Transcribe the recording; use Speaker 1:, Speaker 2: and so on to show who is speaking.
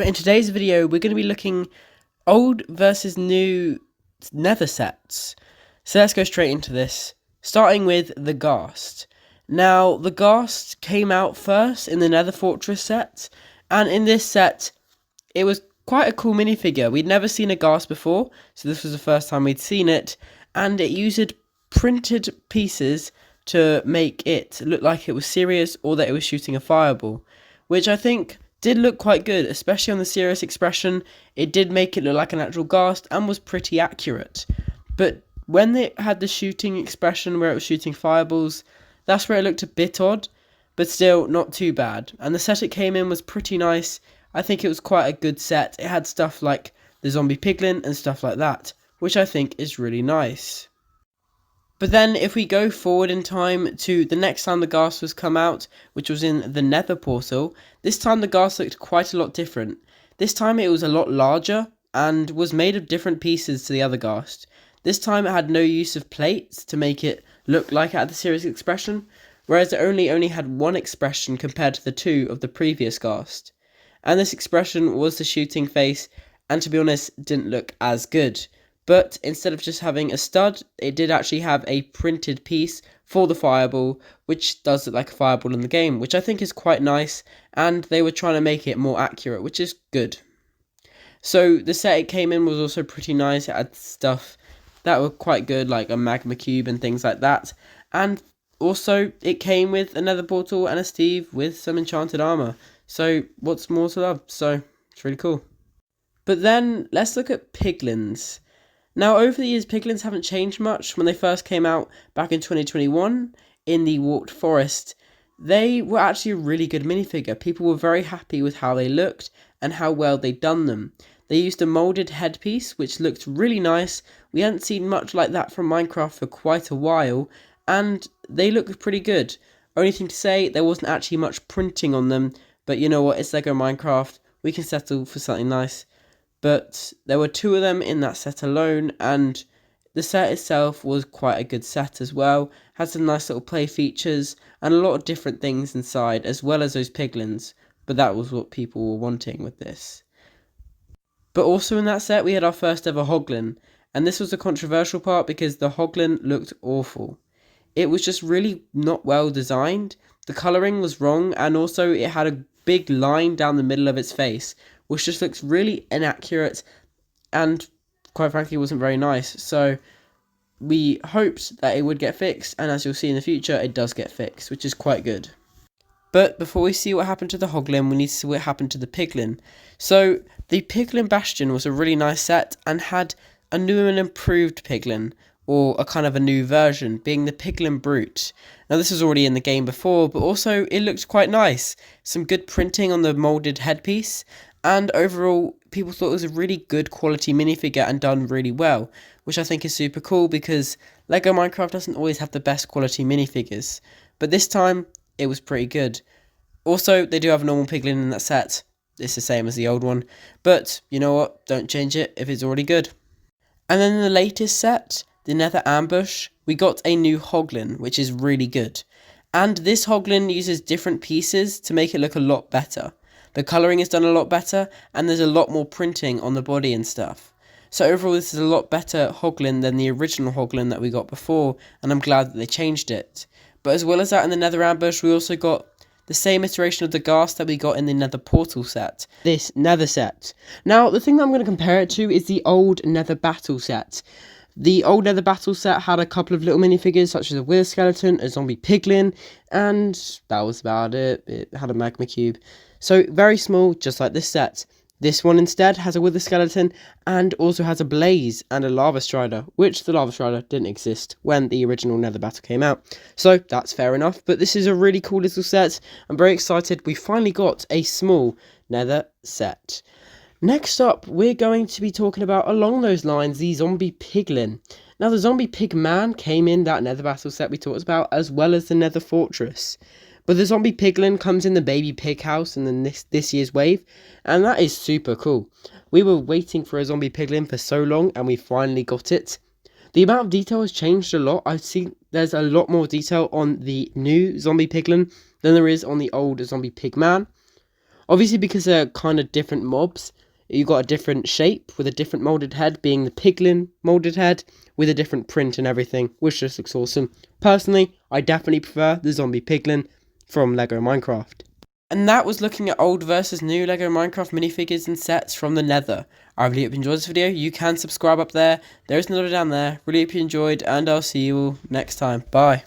Speaker 1: But in today's video, we're going to be looking old versus new Nether sets. So let's go straight into this, starting with the Ghast. Now, the Ghast came out first in the Nether Fortress set, and in this set, it was quite a cool minifigure. We'd never seen a Ghast before, so this was the first time we'd seen it, and it used printed pieces to make it look like it was serious or that it was shooting a fireball, which I think did look quite good, especially on the serious expression. It did make it look like an actual Ghast and was pretty accurate. But when it had the shooting expression where it was shooting fireballs, that's where it looked a bit odd, but still not too bad. And the set it came in was pretty nice. I think it was quite a good set. It had stuff like the zombie piglin and stuff like that, which I think is really nice. But then if we go forward in time to the next time the Ghast was come out, which was in the Nether portal, this time the Ghast looked quite a lot different. This time it was a lot larger and was made of different pieces to the other Ghast. This time it had no use of plates to make it look like it had the serious expression, whereas it only had one expression compared to the two of the previous Ghast. And this expression was the shooting face, and to be honest, didn't look as good. But instead of just having a stud, it did actually have a printed piece for the fireball, which does look like a fireball in the game, which I think is quite nice, and they were trying to make it more accurate, which is good. So the set it came in was also pretty nice. It had stuff that were quite good, like a magma cube and things like that, and also it came with another portal and a Steve with some enchanted armor. So what's more to love? So it's really cool. But then let's look at piglins. Now, over the years, piglins haven't changed much. When they first came out back in 2021 in the Warped Forest, they were actually a really good minifigure. People were very happy with how they looked and how well they'd done them. They used a moulded headpiece, which looked really nice. We hadn't seen much like that from Minecraft for quite a while, and they looked pretty good. Only thing to say, there wasn't actually much printing on them, but you know what, it's Lego Minecraft. We can settle for something nice. But there were two of them in that set alone, and the set itself was quite a good set as well. Had some nice little play features and a lot of different things inside, as well as those piglins. But that was what people were wanting with this. But also in that set we had our first ever hoglin, and this was a controversial part because the hoglin looked awful. It was just really not well designed. The colouring was wrong, and also it had a big line down the middle of its face, which just looks really inaccurate and quite frankly wasn't very nice. So we hoped that it would get fixed, and as you'll see in the future, it does get fixed, which is quite good. But before we see what happened to the hoglin, we need to see what happened to the piglin. So the Piglin Bastion was a really nice set and had a new and improved piglin, or a kind of a new version, being the Piglin Brute. Now this was already in the game before, but also it looked quite nice. Some good printing on the moulded headpiece, and overall people thought it was a really good quality minifigure and done really well, which I think is super cool because Lego Minecraft doesn't always have the best quality minifigures, but this time it was pretty good. Also, they do have a normal piglin in that set. It's the same as the old one, but you know what, don't change it if it's already good. And then in the latest set, the Nether Ambush, we got a new hoglin, which is really good. And this hoglin uses different pieces to make it look a lot better. The colouring is done a lot better, and there's a lot more printing on the body and stuff. So overall, this is a lot better hoglin than the original hoglin that we got before, and I'm glad that they changed it. But as well as that, in the Nether Ambush, we also got the same iteration of the Ghast that we got in the Nether Portal set, this Nether set. Now, the thing that I'm going to compare it to is the old Nether Battle set. The old Nether Battle set had a couple of little minifigures, such as a wither skeleton, a zombie piglin, and that was about it. It had a magma cube. So, very small, just like this set. This one instead has a wither skeleton and also has a blaze and a lava strider, which the lava strider didn't exist when the original Nether Battle came out. So, that's fair enough, but this is a really cool little set. I'm very excited. We finally got a small Nether set. Next up, we're going to be talking about, along those lines, the zombie piglin. Now, the zombie pigman came in that Nether Battle set we talked about, as well as the Nether Fortress. But the zombie piglin comes in the baby pig house in this year's wave, and that is super cool. We were waiting for a zombie piglin for so long, and we finally got it. The amount of detail has changed a lot. I've seen there's a lot more detail on the new zombie piglin than there is on the old zombie pigman. Obviously, because they're kind of different mobs, you got a different shape with a different molded head, being the piglin molded head with a different print and everything, which just looks awesome. Personally, I definitely prefer the zombie piglin from Lego Minecraft. And that was looking at old versus new Lego Minecraft minifigures and sets from the Nether. I really hope you enjoyed this video. You can subscribe up there. There is another down there. Really hope you enjoyed, and I'll see you all next time. Bye.